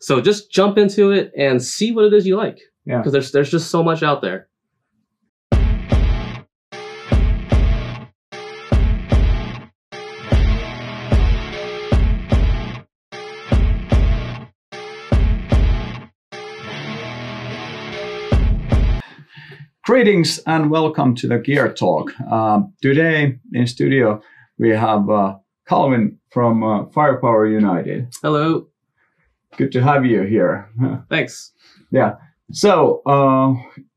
So just jump into it and see what it is you like. Yeah. Because there's just so much out there. Greetings and welcome to the Gear Talk. Today in studio we have Calvin from Firepower United. Hello. Good to have you here. Thanks. Yeah. So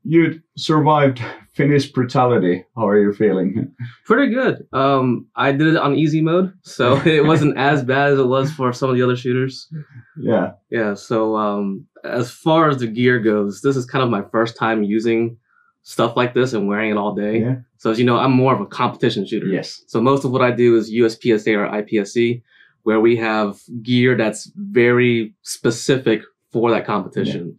you survived Finnish brutality. How are you feeling? Pretty good. I did it on easy mode, so it wasn't as bad as it was for some of the other shooters. Yeah. Yeah. So as far as the gear goes, this is kind of my first time using stuff like this and wearing it all day. Yeah. So as you know, I'm more of a competition shooter. Yes. So most of what I do is USPSA or IPSC, where we have gear that's very specific for that competition.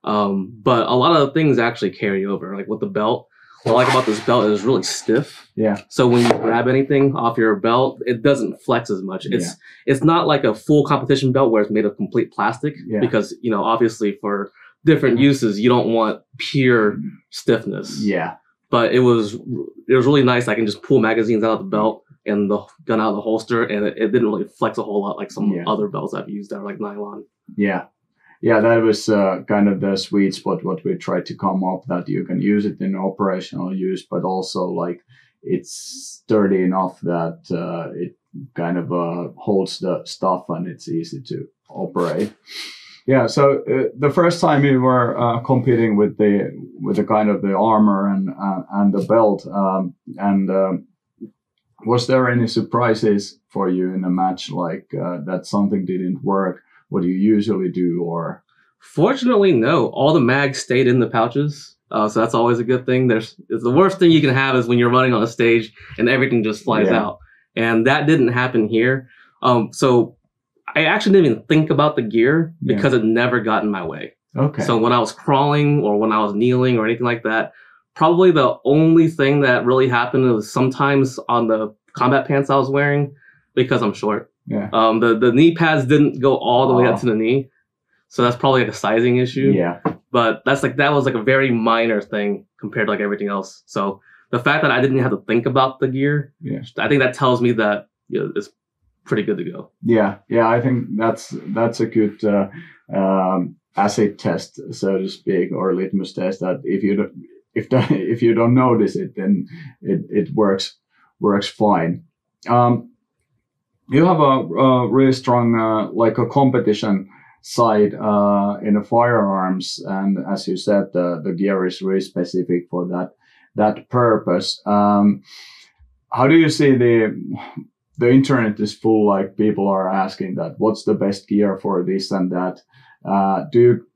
Yeah. But a lot of the things actually carry over. Like with the belt, what I like about this belt is it's really stiff. Yeah. So when you grab anything off your belt, it doesn't flex as much. It's not like a full competition belt where it's made of complete plastic, because, you know, obviously for different uses, you don't want pure stiffness. Yeah. But it was really nice. I can just pull magazines out of the belt and the gun out of the holster, and it didn't really flex a whole lot like some other belts I've used that are like nylon. Yeah. Yeah, that was kind of the sweet spot what we tried to come up, that you can use it in operational use, but also like it's sturdy enough that it kind of holds the stuff and it's easy to operate. Yeah, so the first time you were competing with the kind of the armor and the belt, was there any surprises for you in a match, like that something didn't work? What do you usually do? Or fortunately, no. All the mags stayed in the pouches, so that's always a good thing. The worst thing you can have is when you're running on a stage and everything just flies out, and that didn't happen here. So I actually didn't even think about the gear because it never got in my way. Okay. So when I was crawling or when I was kneeling or anything like that, probably the only thing that really happened was sometimes on the combat pants I was wearing, because I'm short. Yeah. The knee pads didn't go all the way up to the knee. So that's probably like a sizing issue. Yeah. But that was like a very minor thing compared to like everything else. So the fact that I didn't have to think about the gear, I think that tells me that it's pretty good to go. Yeah, I think that's a good acid test, so to speak, or litmus test, that if you don't notice it, then it works fine. You have a really strong like a competition side in the firearms, and as you said, the gear is really specific for that purpose. How do you see the internet is full, like people are asking that what's the best gear for this and that. Do you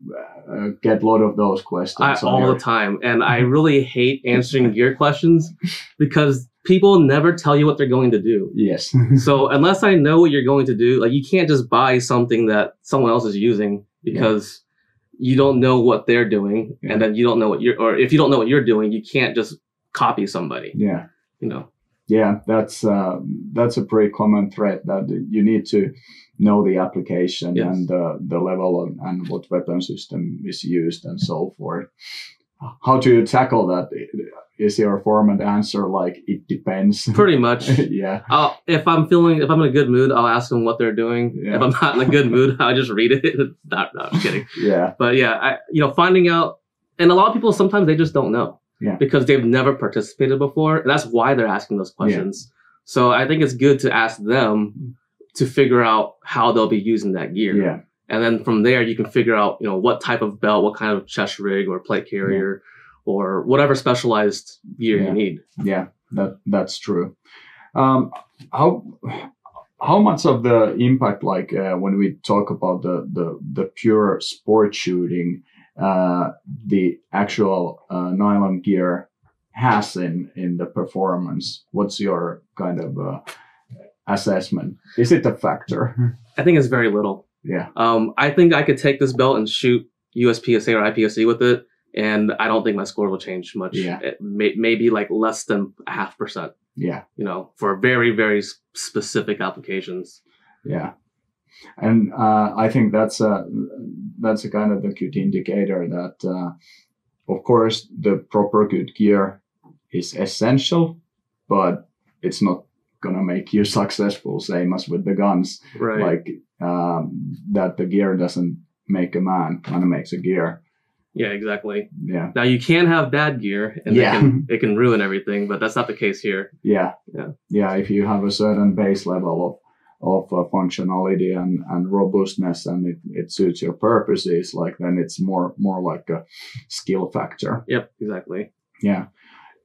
get a lot of those questions? All the time. And I really hate answering gear questions because people never tell you what they're going to do. Yes. So unless I know what you're going to do, like you can't just buy something that someone else is using because you don't know what they're doing. And then you don't know or if you don't know what you're doing, you can't just copy somebody. Yeah. You know. Yeah, that's a pretty common thread, that you need to know the application and the level and what weapon system is used and so forth. How do you tackle that? Is your format answer like it depends? Pretty much. Yeah. If I'm in a good mood, I'll ask them what they're doing. Yeah. If I'm not in a good mood, I'll just read it. No, I'm kidding. Yeah. But yeah, finding out, and a lot of people sometimes they just don't know. Yeah. Because they've never participated before. And that's why they're asking those questions. Yeah. So I think it's good to ask them to figure out how they'll be using that gear. Yeah. And then from there, you can figure out, what type of belt, what kind of chest rig or plate carrier or whatever specialized gear you need. Yeah, that's true. How much of the impact, like when we talk about the pure sport shooting, the actual nylon gear has in the performance? What's your kind of assessment? Is it a factor? I think it's very little. Yeah. I think I could take this belt and shoot USPSA or IPSC with it, and I don't think my score will change much. Yeah. Maybe like less than 0.5%. Yeah. For very, very specific applications. Yeah. And I think that's that's a kind of the good indicator that, of course, the proper good gear is essential, but it's not gonna make you successful. Same as with the guns, Right. like that the gear doesn't make a man makes a gear. Yeah, exactly. Yeah. Now you can have bad gear and it can ruin everything, but that's not the case here. Yeah. Yeah. Yeah. If you have a certain base level of functionality and robustness, and it suits your purposes, like then it's more like a skill factor. Yep, exactly. Yeah.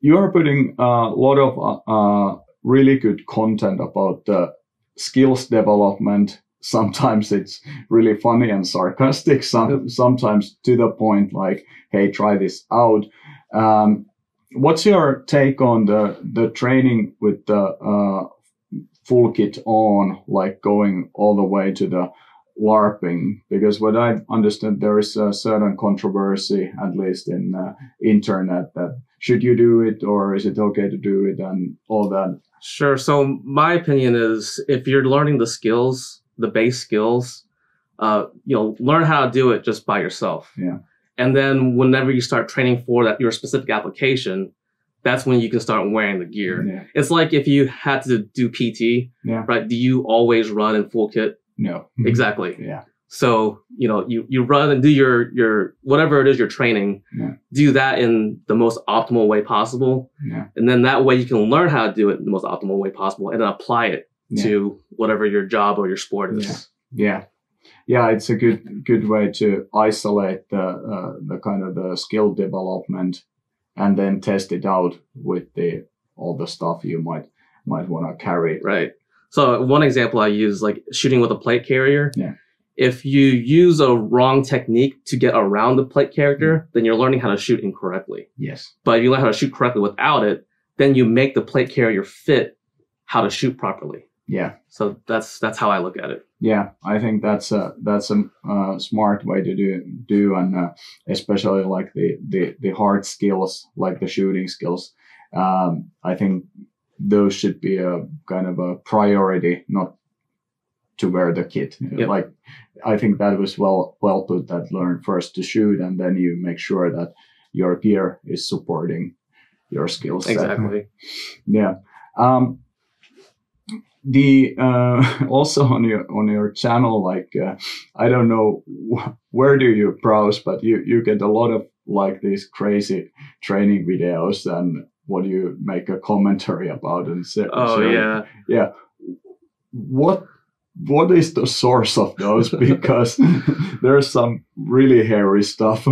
You are putting a lot of really good content about the skills development. Sometimes it's really funny and sarcastic. Sometimes to the point, like, hey, try this out. What's your take on the training with the full kit on, like going all the way to the LARPing? Because what I understand, there is a certain controversy, at least in internet, that should you do it or is it okay to do it and all that. Sure. So my opinion is, if you're learning the skills, the base skills, learn how to do it just by yourself. Yeah. And then whenever you start training for that, your specific application, that's when you can start wearing the gear. Yeah. It's like if you had to do PT, right? Do you always run in full kit? No. Exactly. Yeah. So, you run and do your whatever it is you're training, do that in the most optimal way possible. Yeah. And then that way you can learn how to do it in the most optimal way possible and then apply it to whatever your job or your sport is. Yeah. Yeah, it's a good way to isolate the kind of the skill development and then test it out with all the stuff you might want to carry. Right. So one example I use, like shooting with a plate carrier. Yeah. If you use a wrong technique to get around the plate carrier, then you're learning how to shoot incorrectly. Yes. But if you learn how to shoot correctly without it, then you make the plate carrier fit how to shoot properly. Yeah. So that's how I look at it. Yeah, I think that's a smart way to do, and especially like the hard skills, like the shooting skills. I think those should be a kind of a priority, not to wear the kit. Yep. Like, I think that was well put, that learn first to shoot and then you make sure that your gear is supporting your skill set. Exactly. Yeah. Also on your channel, like, I don't know where do you browse, but you get a lot of like these crazy training videos, and what do you make a commentary about and say, yeah. What is the source of those? Because there's some really hairy stuff.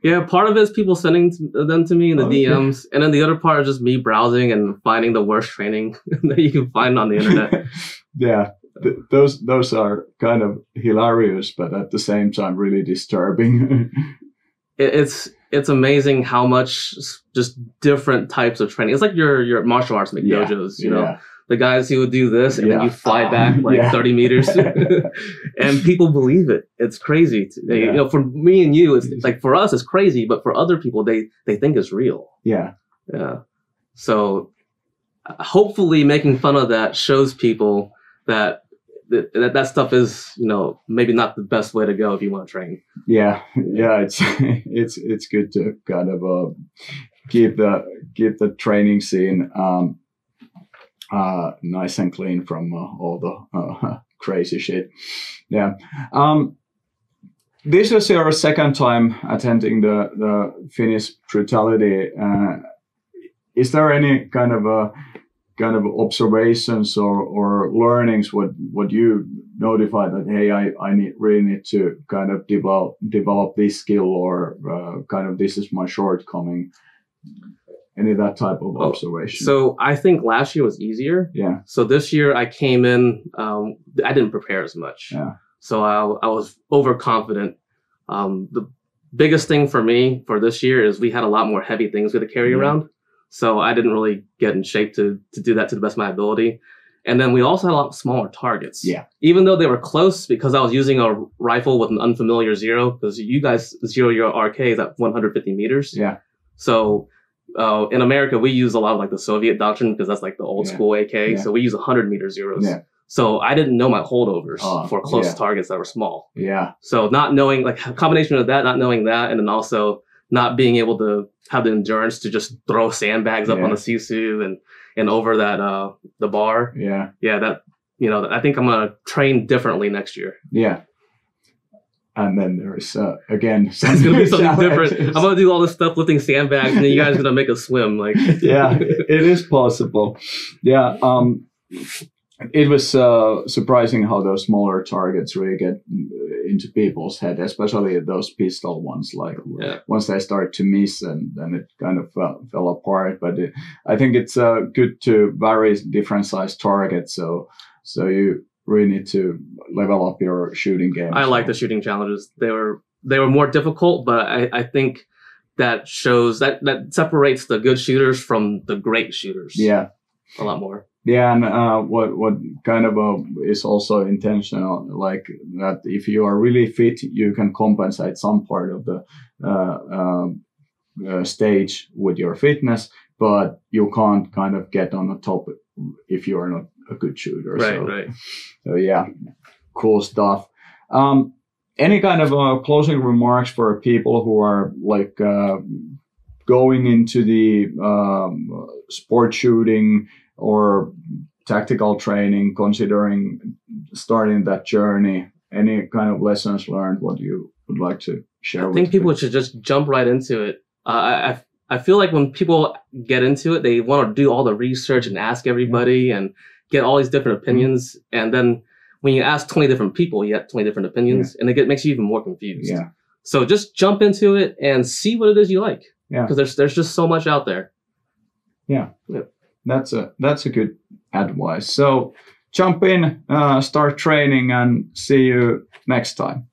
Yeah, part of it is people sending them to me in the DMs, and then the other part is just me browsing and finding the worst training that you can find on the internet. Yeah, those are kind of hilarious, but at the same time really disturbing. It's amazing how much just different types of training. It's like your martial arts McDojos, you know. The guys who would do this and then you fly back like 30 meters and people believe it. It's crazy. For me and you, it's like, for us, it's crazy, but for other people, they think it's real. Yeah. Yeah. So hopefully making fun of that shows people that stuff is, maybe not the best way to go if you want to train. Yeah. Yeah. It's good to kind of, keep the training scene, nice and clean from all the crazy shit. Yeah. This was your second time attending the Finnish Brutality. Is there any kind of observations or learnings what you notify that, hey, I really need to kind of develop this skill, or kind of this is my shortcoming? Any of that type of observation? So I think last year was easier. Yeah. So this year I came in, I didn't prepare as much. Yeah. So I was overconfident. The biggest thing for me for this year is we had a lot more heavy things we had to carry around. So I didn't really get in shape to do that to the best of my ability. And then we also had a lot smaller targets. Yeah. Even though they were close, because I was using a rifle with an unfamiliar zero, because you guys zero your RK is at 150 meters. Yeah. So in America, we use a lot of like the Soviet doctrine, because that's like the old school AK. Yeah. So we use 100-meter zeros. Yeah. So I didn't know my holdovers for close yeah. targets that were small. Yeah. So not knowing, like a combination of that, not knowing that, and then also not being able to have the endurance to just throw sandbags up on the Sisu and over that the bar. Yeah. Yeah, that, you know, I think I'm gonna train differently next year. Yeah. And then there is again it's gonna be something different. I'm gonna do all this stuff lifting sandbags, and then you guys are gonna make us swim. Like, yeah, it is possible. Yeah, it was surprising how those smaller targets really get into people's head, especially those pistol ones. Like once they start to miss, and then it kind of fell apart. But I think it's good to vary different size targets. So you really need to level up your shooting game. I like the shooting challenges. They were more difficult, but I think that shows that separates the good shooters from the great shooters. Yeah, a lot more. Yeah, and what kind of is also intentional, like that if you are really fit, you can compensate some part of the stage with your fitness, but you can't kind of get on the top if you are not a good shooter. Right. So yeah, cool stuff. Any kind of closing remarks for people who are like going into the sport shooting or tactical training, considering starting that journey? Any kind of lessons learned? What you would like to share? I think people should just jump right into it. I feel like when people get into it, they want to do all the research and ask everybody and get all these different opinions. And then when you ask 20 different people, you get 20 different opinions, and it makes you even more confused. Yeah. So just jump into it and see what it is you like. Yeah. Because there's just so much out there. Yeah. That's a good advice. So jump in, start training, and see you next time.